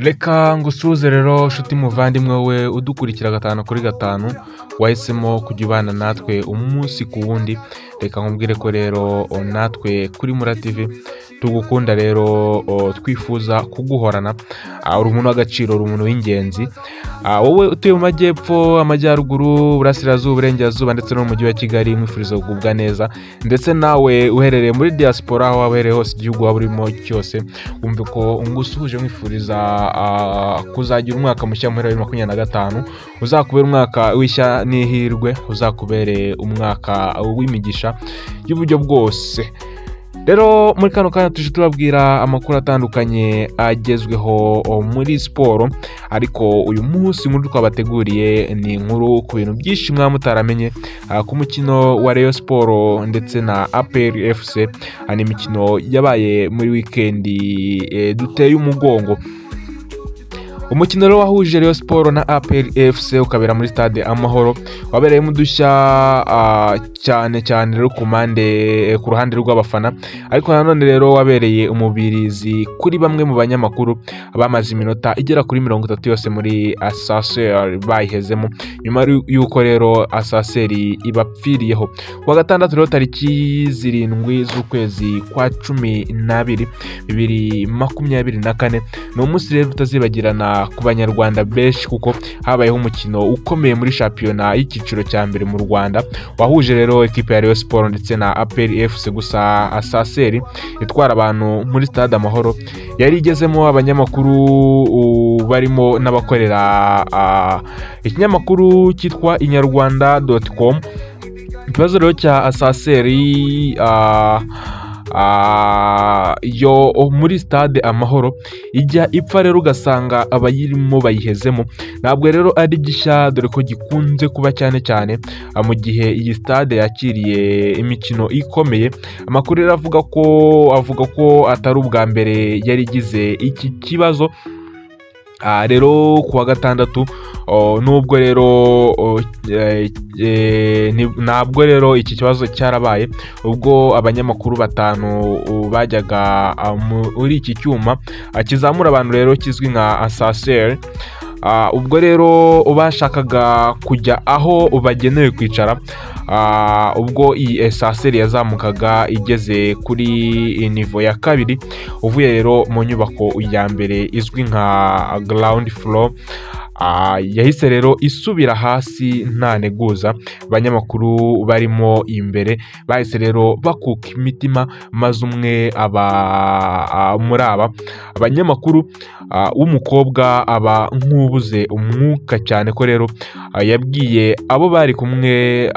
Reka ngusuhuze rero nshuti muvandimwe we udukurikira 5 kuri 5 wahisemo kujya ubana natwe umunsi ku wundi. Reka nkubwire ko rero natwe kuri Mura TV tugukunda rero twifuza kuguhorana. Uri umuntu w'agaciro, uri umuntu w'ingenzi. Wowe utuye mu majyepfo, amajyaruguru, burasirazuba, uburengerazuba ndetse no mu mujyi wa Kigali, mwifuriza kugubwa neza. Ndetse nawe uherereye muri diaspora aho wabereye hose igihugu waburimo cyose, umve ko ngusuhuje mwifuriza kuzagira umwaka mushya muri 2025. Uzakubera umwaka w'ishya n'ihirwe, uzakubere umwaka w'imigisha y'uburyo bwose. Rero muri kano kanya tuje tubabwira amakuru atandukanye agezweho muri siporo, ariko uyu munsi muri twabateguriye ni inkuru ku bintu byinshi mwamutaramenye ku mukino wa Rayon Sport ndetse na APR FC. Ani imikino yabaye muri weekend duteye umugongo. Umukino rero wahuje Rayon Sport na APR FC ukabera muri stade Amahoro, wabereye mu dushya cyane rero ku ruhande rw'abafana, ariko nanone rero wabereye umubirizi kuri bamwe mu banyamakuru bamaze iminota igera kuri 30 yose muri asaseri bayihezemo, nyuma yuko rero asaseri ibapfiriyeho. Kuwa gatandatu rero tariki 7 z'ukwezi kwa 12 2024 ni umunsi rero utazibagirana ku banyarwanda benshi, kuko habayeho umukino ukomeye muri shampiyona y'ikiciro cya mbere mu Rwanda wahuje rero equipe ya Rayon Sport ndetse na APR FC. Gusa asaseri itwara abantu muri stade Amahoro yari igezemo abanyamakuru barimo n'abakorera ikinyamakuru cyitwa inyarwanda.com. Ikibazo rero cya asaseri yo muri stade Amahoro ijya ipfa rero ugasanga abayirimo bayihezemo. Ntabwo rero ari gishya, dore ko gikunze kuba cyane mu gihe iyi stade yakiriye imikino ikomeye. Amakuru rero avuga ko atari ubwa mbere yari gize iki kibazo. Rero kuwa gatandatu nubwo rero ntabwo rero iki kibazo cyarabaye, ubwo abanyamakuru 5 bajyaga muri iki cyuma kizamura abantu rero kizwi nka asaseri. Ubwo rero bashakaga kujya aho bagenewe kwicara, ubwo iyi asaseri yazamukaga igeze kuri nivo ya 2 uvuye rero mu nyubako ya mbere izwi nka ground floor. Yahise rero isubira hasi nta neguza. Abanyamakuru barimo imbere bahise rero bakuka imitima, maze umwe muri abanyamakuru w'umukobwa aba nk'ubuze umwuka cyane, ko rero yabwiye abo bari kumwe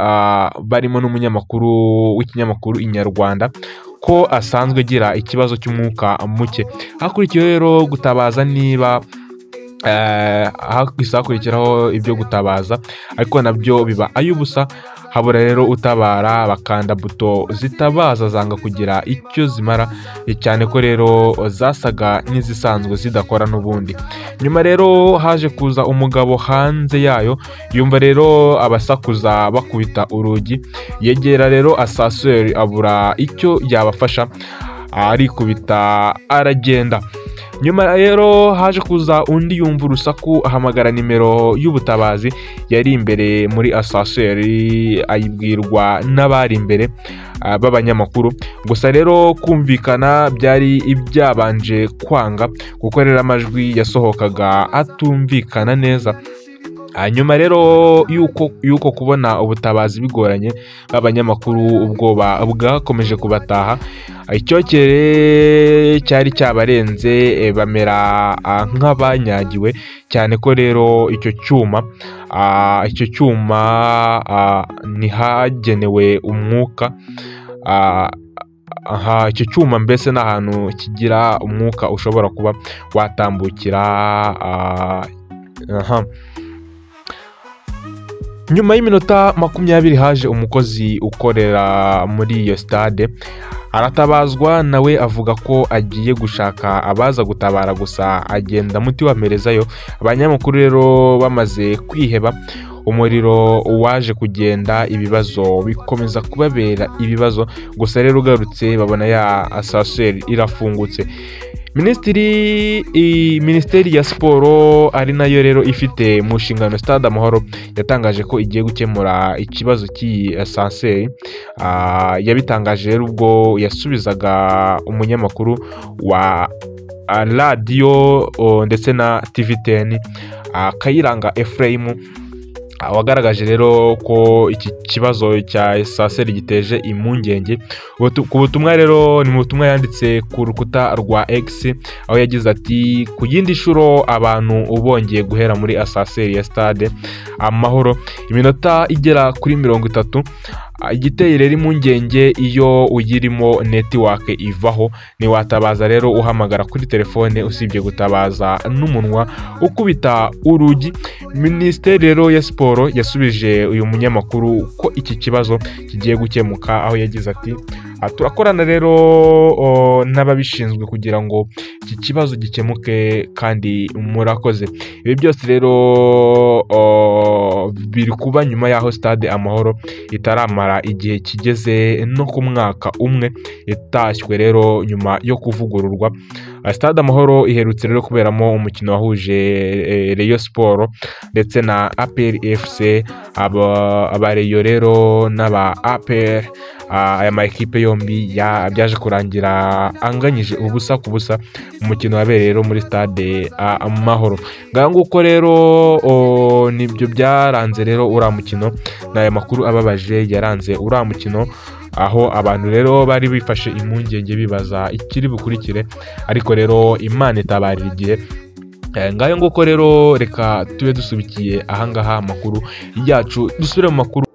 barimo n'umunyamakuru w'ikinyamakuru Inyarwanda ko asanzwe agira ikibazo cy'umwuka muke. Hakurikiyeho rero gutabaza, niba hakurikiraho ibyo gutabaza, ariko nabyo biba ayubusa. Habura rero utabara, bakanda buto zitabaza zanga kugira icyo zimara, cyane ko rero zasaga n'izisanzwe zidakora n'ubundi. Nyuma rero haje kuza umugabo hanze yayo, yumva rero abasakuza bakubita urugi, yegera rero asaseri abura icyo yabafasha, arikubita aragenda. Nyuma rero haje kuza undi yumva urusaku, ahamagara nimero y'ubutabazi yari imbere muri asaseri, ayibwirwa n'abari imbere b'abanyamakuru. Gusa rero kumvikana byari ibyabanje kwanga, kuko rero amajwi yasohokaga atumvikana neza. Nyuma rero yuko kubona ubutabazi bigoranye, abanyamakuru ubwoba bwakomeje kubataha. Icyokere cyari cyabarenze, bamera nk'abanyagiwe, cyane ko rero icyo cyuma ntihagenewe umwuka. Icyo cyuma mbese n'ahantu kigira umwuka ushobora kuba watambukira. Nyuma y'iminota 20 haje umukozi ukorera muri iyo stade, aratabazwa nawe avuga ko agiye gushaka abaza gutabara, gusa agenda muti wamerezayo. Abanyamakuru rero bamaze kwiheba, umuriro waje kugenda, ibibazo bikomeza kubabera ibibazo. Gusa rero ugarutse babona ya asaseri irafungutse. Minisiteri ya siporo ari nayo rero ifite mu nshingano Stade Amahoro yatangaje ko igiye gukemura ikibazo cy'iyi esanseri. Yabitangaje rero ubwo yasubizaga umunyamakuru wa radiyo ndetse na TV10 Kayiranga Ephraim wagaragaje rero ko iki kibazo cya esanseri giteje impungenge. Ku butumwa rero ni mu butumwa yanditse ku rukuta rwa X, aho yagize ati ku yindi nshuro abantu ubongeye guhera muri esanseri ya Stade Amahoro iminota igera kuri 30. Igiteye rero impungenge iyo uyirimo network ivaho, niwatabaza rero uhamagara kuri telefone usibye gutabaza n'umunwa ukubita urugi. Minisiteri rero ya siporo yasubije uyu munyamakuru ko iki kibazo kigiye gukemuka, aho yagize ati turakorana rero n'ababishinzwe kugira ngo iki kibazo gikemuke kandi murakoze. Ibi byose rero biri kuba nyuma y'aho Stade Amahoro itaramara igihe kigeze no ku mwaka umwe yatashywe rero nyuma yo kuvugururwa. Stade Amahoro iherutse rero kuberamo umukino wahuje Rayon Sport ndetse na APR FC. Abareyo rero n'aba APR aya makipe yombi byaje kurangira anganyije ubusa ku busa mu mukino wabereye rero muri Stade Amahoro. Nguko rero nibyo byaranze rero uriya mukino, n'aya makuru ababaje yaranze uriya mukino, aho abantu rero bari bifashe impungenge bibaza ikiri bukurikire, ariko rero Imana itabarira igihe. Ngayo nguko rero reka tube dusubikiye ahangaha amakuru yacu, dusubire mu makuru.